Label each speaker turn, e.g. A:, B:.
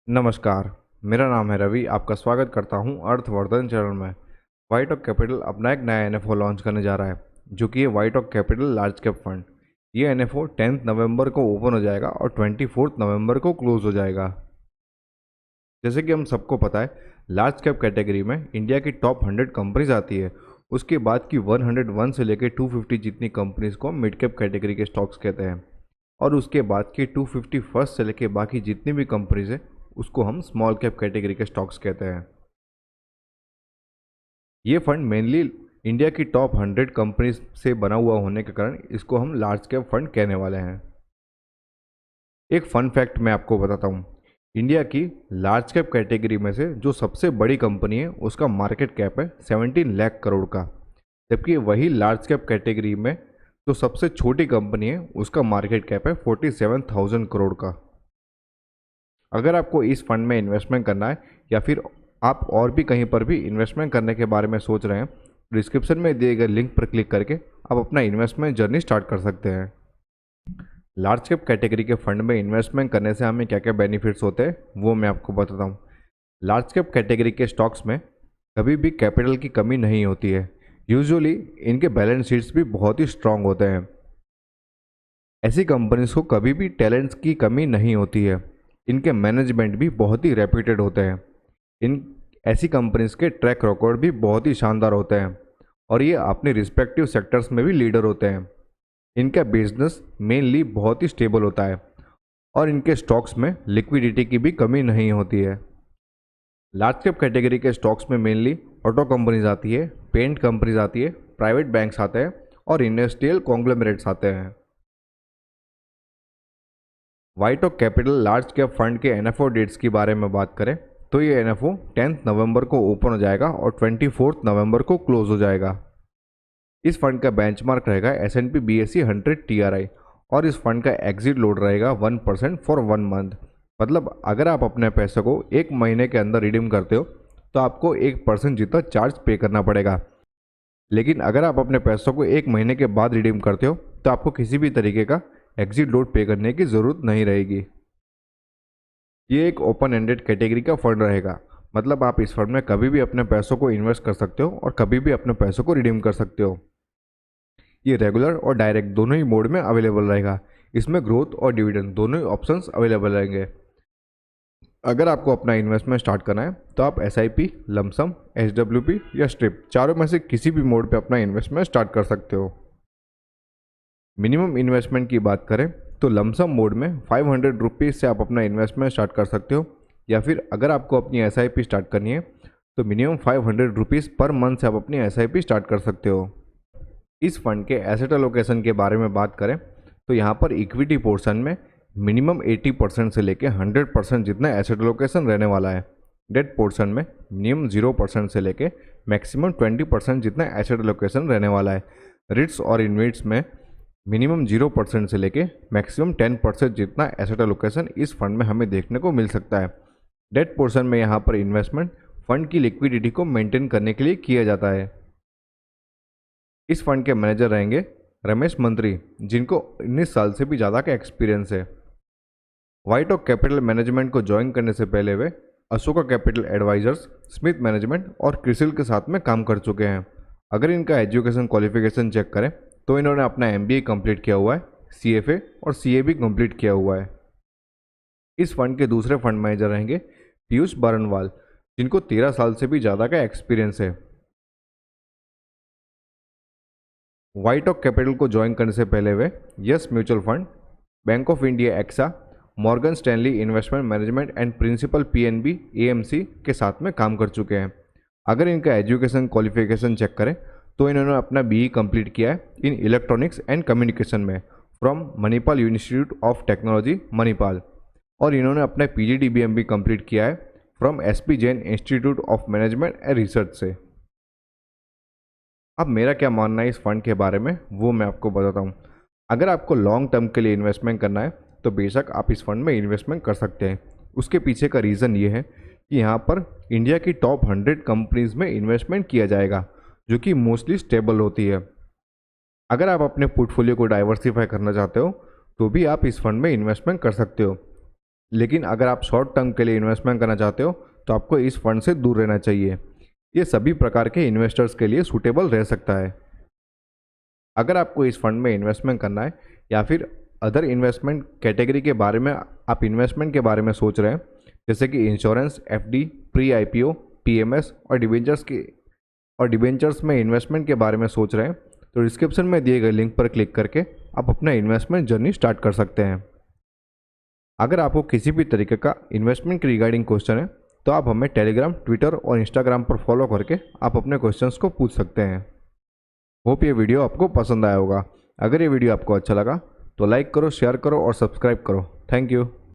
A: नमस्कार, मेरा नाम है रवि। आपका स्वागत करता हूं अर्थवर्धन चैनल में। वाइट ऑक कैपिटल अपना एक नया एनएफओ लॉन्च करने जा रहा है, जो कि है वाइट ऑक कैपिटल लार्ज कैप फंड। ये एनएफओ 10 नवंबर को ओपन हो जाएगा और 24 नवंबर को क्लोज हो जाएगा। जैसे कि हम सबको पता है, लार्ज कैप कैटेगरी में इंडिया की टॉप 100 कंपनीज आती है। उसके बाद की 101 से लेकर 250 जितनी कंपनीज को मिड कैप कैटेगरी के स्टॉक्स कहते हैं, और उसके बाद की 250 फर्स्ट से लेकर बाकी जितनी भी कंपनीज है उसको हम स्मॉल कैप कैटेगरी के स्टॉक्स कहते हैं। ये फंड मेनली इंडिया की टॉप 100 कंपनीज से बना हुआ होने के कारण इसको हम लार्ज कैप फंड कहने वाले हैं। एक फन फैक्ट मैं आपको बताता हूँ। इंडिया की लार्ज कैप कैटेगरी में से जो सबसे बड़ी कंपनी है उसका मार्केट कैप है 17 लाख करोड़ का, जबकि वही लार्ज कैप कैटेगरी में जो सबसे छोटी कंपनी है उसका मार्केट कैप है 47,000 करोड़ का। अगर आपको इस फंड में इन्वेस्टमेंट करना है या फिर आप और भी कहीं पर भी इन्वेस्टमेंट करने के बारे में सोच रहे हैं, डिस्क्रिप्शन में दिए गए लिंक पर क्लिक करके आप अपना इन्वेस्टमेंट जर्नी स्टार्ट कर सकते हैं। लार्ज कैप कैटेगरी के फंड में इन्वेस्टमेंट करने से हमें क्या क्या बेनिफिट्स होते हैं वो मैं आपको बताता हूँ। लार्ज कैप कैटेगरी के स्टॉक्स में कभी भी कैपिटल की कमी नहीं होती है। यूजुअली इनके बैलेंस शीट्स भी बहुत ही स्ट्रांग होते हैं। ऐसी कंपनीज को कभी भी टैलेंट्स की कमी नहीं होती है। इनके मैनेजमेंट भी बहुत ही रेप्यूटेड होते हैं। इन ऐसी कंपनीज के ट्रैक रिकॉर्ड भी बहुत ही शानदार होते हैं और ये अपने रिस्पेक्टिव सेक्टर्स में भी लीडर होते हैं। इनका बिजनेस मेनली बहुत ही स्टेबल होता है और इनके स्टॉक्स में लिक्विडिटी की भी कमी नहीं होती है। लार्ज कैप कैटेगरी के स्टॉक्स में मेनली ऑटो कंपनीज आती है, पेंट कंपनीज आती है, प्राइवेट बैंक्स आते हैं और इंडस्ट्रियल कॉन्ग्लोमरेट्स आते हैं। वाइट ऑक कैपिटल लार्ज कैप फंड के एनएफओ डेट्स की बारे में बात करें तो ये एनएफओ 10 नवंबर को ओपन हो जाएगा और 24 नवंबर को क्लोज हो जाएगा। इस फंड का बेंचमार्क रहेगा S&P BSE 100 TRI और इस फंड का एग्जिट लोड रहेगा 1% फॉर 1 मंथ। मतलब अगर आप अपने पैसे को एक महीने के अंदर रिडीम करते हो तो आपको 1% जितना चार्ज पे करना पड़ेगा, लेकिन अगर आप अपने पैसों को एक महीने के बाद रिडीम करते हो तो आपको किसी भी तरीके का एग्जिट लोड पे करने की ज़रूरत नहीं रहेगी। ये एक ओपन एंडेड कैटेगरी का फंड रहेगा, मतलब आप इस फंड में कभी भी अपने पैसों को इन्वेस्ट कर सकते हो और कभी भी अपने पैसों को रिडीम कर सकते हो। ये रेगुलर और डायरेक्ट दोनों ही मोड में अवेलेबल रहेगा। इसमें ग्रोथ और डिविडेंड दोनों ही ऑप्शंस अवेलेबल रहेंगे। अगर आपको अपना इन्वेस्टमेंट स्टार्ट करना है तो आप SIP, लमसम, SWP या स्ट्रिप चारों में से किसी भी मोड पे अपना इन्वेस्टमेंट स्टार्ट कर सकते हो। मिनिमम इन्वेस्टमेंट की बात करें तो लमसम मोड में 500 रुपीज़ से आप अपना इन्वेस्टमेंट स्टार्ट कर सकते हो, या फिर अगर आपको अपनी SIP स्टार्ट करनी है तो मिनिमम 500 रुपीज़ पर मंथ से आप अपनी SIP स्टार्ट कर सकते हो। इस फंड के एसेट एलोकेशन के बारे में बात करें तो यहाँ पर इक्विटी पोर्शन में मिनिमम 80% से लेकर 100% जितना एसेट एलोकेशन रहने वाला है। डेट पोर्शन में मिनिमम 0% से लेकर मैक्सिमम 20% जितना एसेट एलोकेशन रहने वाला है। रिट्स और इन्वेट्स में मिनिमम 0% से लेके मैक्सिमम 10% जितना एसेट एलोकेशन इस फंड में हमें देखने को मिल सकता है। डेट पोर्शन में यहाँ पर इन्वेस्टमेंट फंड की लिक्विडिटी को मेंटेन करने के लिए किया जाता है। इस फंड के मैनेजर रहेंगे रमेश मंत्री, जिनको 19 साल से भी ज़्यादा का एक्सपीरियंस है। वाइट ऑक कैपिटल मैनेजमेंट को ज्वाइन करने से पहले वे Ashoka capital advisors, Smith management और क्रिसिल के साथ में काम कर चुके हैं। अगर इनका एजुकेशन क्वालिफिकेशन चेक करें तो इन्होंने अपना MBA कंप्लीट किया हुआ है, CFA और CA भी कंप्लीट किया हुआ है। इस फंड के दूसरे फंड मैनेजर रहेंगे पीयूष बरनवाल, जिनको 13 साल से भी ज़्यादा का एक्सपीरियंस है। वाइट ऑक कैपिटल को ज्वाइन करने से पहले वे Yes mutual fund, Bank of India AXA, Morgan Stanley investment management and Principal PNB AMC के साथ में काम कर चुके हैं। अगर इनका एजुकेशन क्वालिफिकेशन चेक करें तो इन्होंने अपना BE कंप्लीट किया है इन इलेक्ट्रॉनिक्स एंड कम्युनिकेशन में from Manipal institute of technology Manipal, और इन्होंने अपना PGDBM भी कंप्लीट किया है from SP Jain institute of management and research से। अब मेरा क्या मानना है इस फंड के बारे में वो मैं आपको बताता हूँ। अगर आपको लॉन्ग टर्म के लिए इन्वेस्टमेंट करना है तो बेशक आप इस फंड में इन्वेस्टमेंट कर सकते हैं। उसके पीछे का रीज़न ये है कि यहाँ पर इंडिया की टॉप 100 कंपनीज में इन्वेस्टमेंट किया जाएगा, जो कि मोस्टली स्टेबल होती है। अगर आप अपने पोर्टफोलियो को डाइवर्सिफाई करना चाहते हो तो भी आप इस फंड में इन्वेस्टमेंट कर सकते हो। लेकिन अगर आप शॉर्ट टर्म के लिए इन्वेस्टमेंट करना चाहते हो तो आपको इस फंड से दूर रहना चाहिए। ये सभी प्रकार के इन्वेस्टर्स के लिए सूटेबल रह सकता है। अगर आपको इस फंड में इन्वेस्टमेंट करना है या फिर अदर इन्वेस्टमेंट कैटेगरी के बारे में आप इन्वेस्टमेंट के बारे में सोच रहे हैं, जैसे कि insurance, FD, pre IPO, PMS और डिबेंचर्स में इन्वेस्टमेंट के बारे में सोच रहे हैं, तो डिस्क्रिप्शन में दिए गए लिंक पर क्लिक करके आप अपना इन्वेस्टमेंट जर्नी स्टार्ट कर सकते हैं। अगर आपको किसी भी तरीके का इन्वेस्टमेंट के रिगार्डिंग क्वेश्चन है तो आप हमें टेलीग्राम, ट्विटर और इंस्टाग्राम पर फॉलो करके आप अपने क्वेश्चंस को पूछ सकते हैं। होप ये वीडियो आपको पसंद आया होगा। अगर ये वीडियो आपको अच्छा लगा तो लाइक करो, शेयर करो और सब्सक्राइब करो। Thank you.